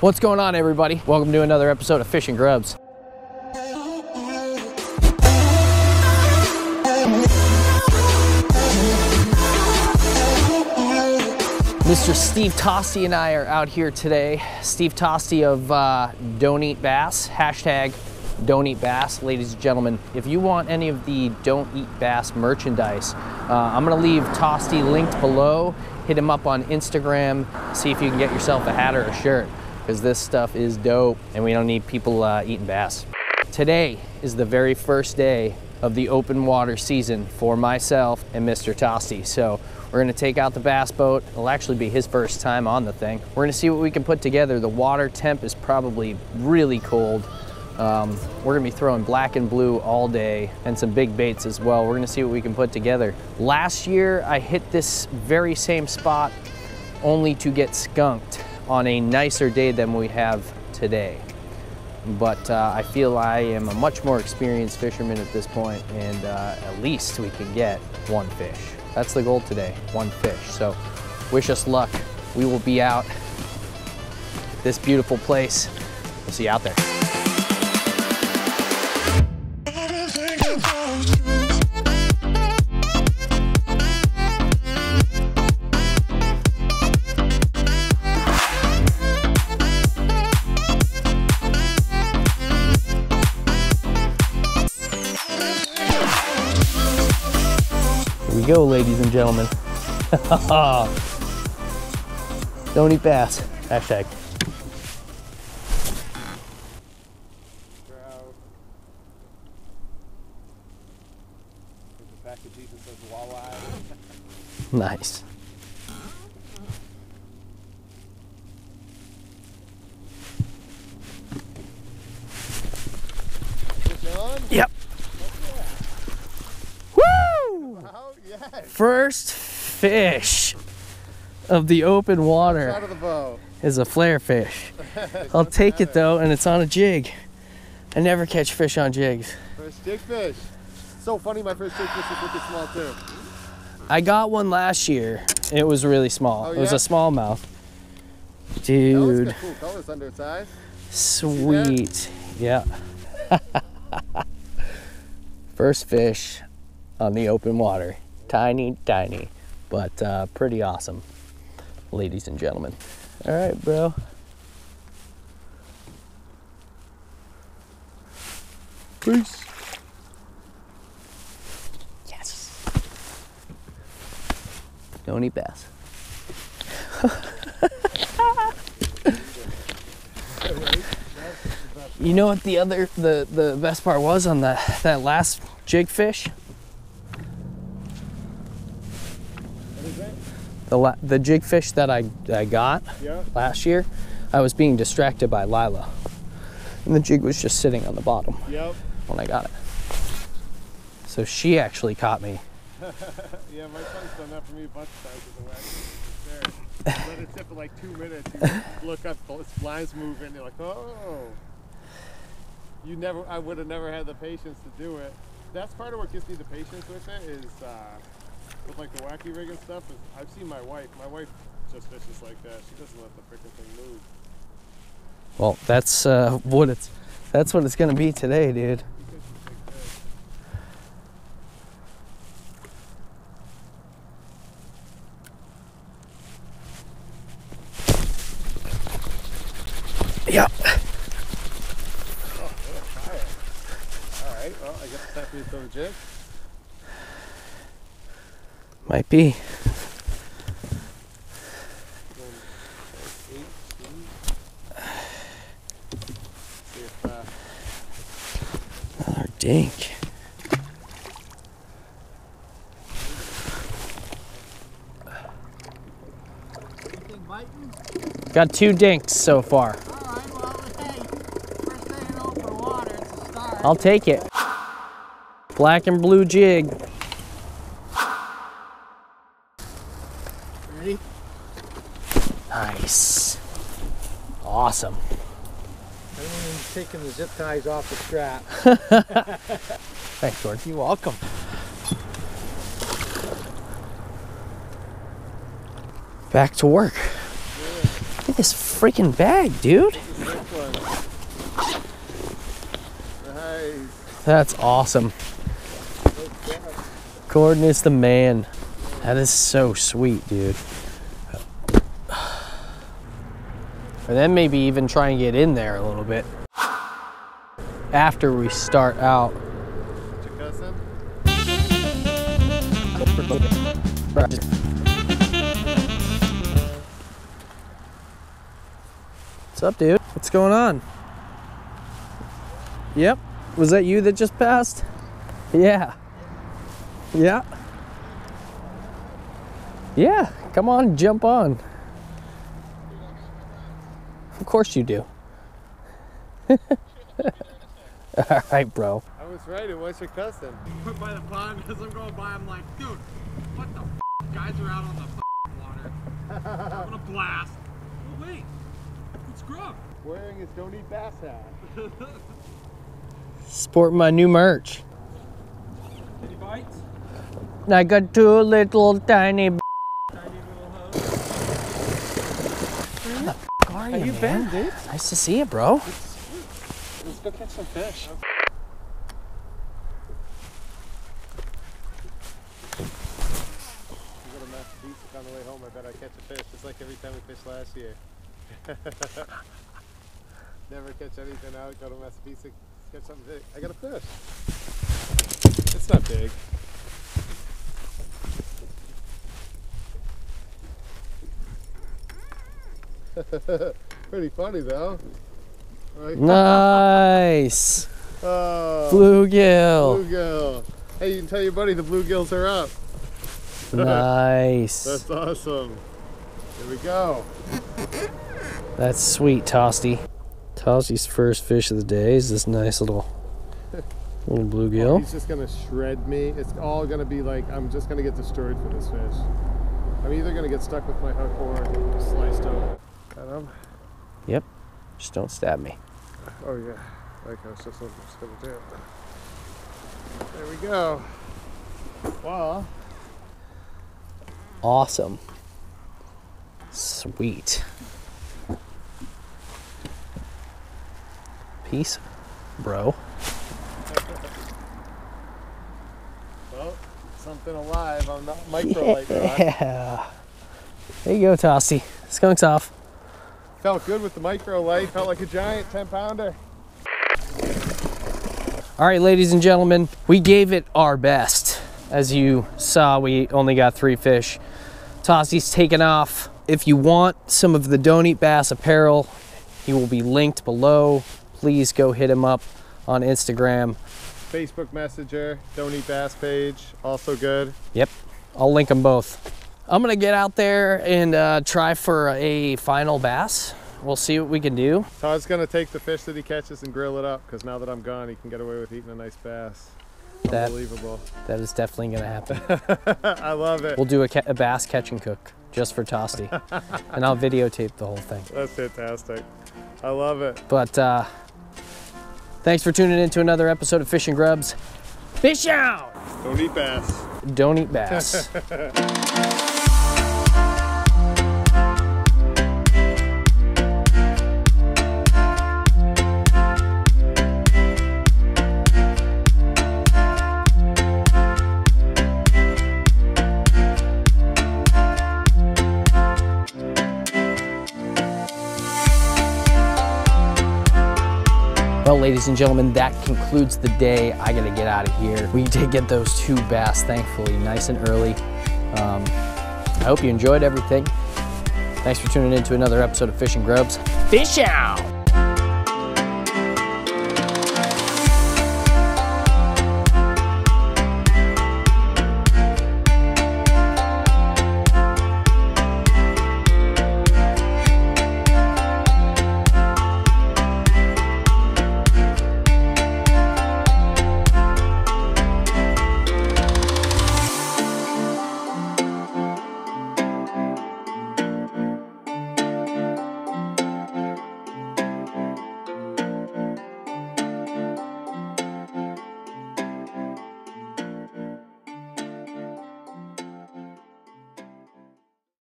What's going on, everybody? Welcome to another episode of Fishing GrubbZ. Mr. Steve Tosti and I are out here today. Steve Tosti of Don't Eat Bass, hashtag Don't Eat Bass. Ladies and gentlemen, if you want any of the Don't Eat Bass merchandise, I'm gonna leave Tosti linked below. Hit him up on Instagram, see if you can get yourself a hat or a shirt, because this stuff is dope and we don't need people eating bass. Today is the very first day of the open water season for myself and Mr. Tosti. So we're gonna take out the bass boat. It'll actually be his first time on the thing. We're gonna see what we can put together. The water temp is probably really cold. We're gonna be throwing black and blue all day and some big baits as well. We're gonna see what we can put together. Last year, I hit this very same spot only to get skunked on a nicer day than we have today. But I feel I am a much more experienced fisherman at this point, and at least we can get one fish. That's the goal today, one fish. So wish us luck. We will be out at this beautiful place. We'll see you out there. Here we go, ladies and gentlemen. Don't eat bass. Hashtag. Nice. Yep. First fish of the open water out of the boat is a flare fish. I'll take it though, and it's on a jig. I never catch fish on jigs. First jig fish. So funny, my first jig fish was looking small too. I got one last year. It was really small. Oh, It was yeah? a smallmouth. Dude. That was cool colors under its eyes. Sweet. Yeah. First fish on the open water. Tiny, tiny, but pretty awesome, ladies and gentlemen. All right, bro. Peace. Yes. Don't eat bass. You know what the best part was on that last jig fish? The jig fish that I got last year, I was being distracted by Lila. And the jig was just sitting on the bottom when I got it. So she actually caught me. Yeah, my son's done that for me a bunch of times with the wax. Let it sit for like 2 minutes. You look up, its blinds move in, you're like, oh. I would have never had the patience to do it. That's part of what gives me the patience with it is, with like the wacky rig and stuff, is I've seen my wife just fishes like that. She doesn't let the freaking thing move. Well, that's what it's gonna be today, dude. Yep. Oh, fire. All right, well, I guess it's time for you to throw the jig. Might be. Another dink. Got 2 dinks so far. All right, well, hey, first day in open water, it's a start. I'll take it. Black and blue jig. Ready? Nice. Awesome. I don't even taking the zip ties off the strap. Thanks, George. You're welcome. Back to work. Look at this freaking bag, dude. Nice. That's awesome. Gordon is the man. That is so sweet, dude. Or then maybe even try and get in there a little bit after we start out. Your cousin? What's up, dude? What's going on? Yep. Was that you that just passed? Yeah. Yeah. Yeah. Come on, jump on. Of course you do. All right, bro. I was right, it was your cousin. Put by the pond as I'm going by, I'm like, dude, what the f? Guys are out on the water. Having a blast. Oh wait, it's Grub. Wearing his Don't Eat Bass hat. Sporting my new merch. Any bites? I got two little tiny. Tiny little hoes. Where the f are How you man? been, dude? Nice to see you, bro. Let's go catch some fish. We go to Massachusetts on the way home. I bet I catch a fish, just like every time we fished last year. Never catch anything out. Go to Massachusetts, catch something big. I got a fish. It's not big. Pretty funny though. Right? Nice. Oh, Bluegill. bluegill. Hey, you can tell your buddy the bluegills are up. Nice. That's awesome. Here we go. That's sweet, Tosti. Tosti's first fish of the day is this nice little bluegill. He's just gonna shred me. It's all gonna be like, I'm just gonna get destroyed for this fish. I'm either gonna get stuck with my hook or sliced open. Got him? Yep. Just don't stab me. Oh yeah, like I was just gonna do. There we go. Well, Awesome. Sweet. Peace, bro. well, something alive on the micro light rod. Yeah. There you go, Tosti. Skunk's off. Felt good with the micro light. Felt like a giant 10-pounder. All right, ladies and gentlemen, we gave it our best. As you saw, we only got 3 fish. Tosti's taken off. If you want some of the Don't Eat Bass apparel, he will be linked below. Please go hit him up on Instagram. Facebook Messenger, Don't Eat Bass page, also good. Yep, I'll link them both. I'm gonna get out there and try for a final bass. We'll see what we can do. Todd's gonna take the fish that he catches and grill it up, because now that I'm gone, he can get away with eating a nice bass. Unbelievable. That is definitely gonna happen. I love it. We'll do a bass catch and cook just for Tosti. And I'll videotape the whole thing. That's fantastic. I love it. But thanks for tuning in to another episode of Fish and Grubs. Fish out! Don't eat bass. Don't eat bass. Well, ladies and gentlemen, that concludes the day. I gotta get out of here. We did get those 2 bass, thankfully, nice and early. I hope you enjoyed everything. Thanks for tuning in to another episode of Fish and Grubs. Fish out!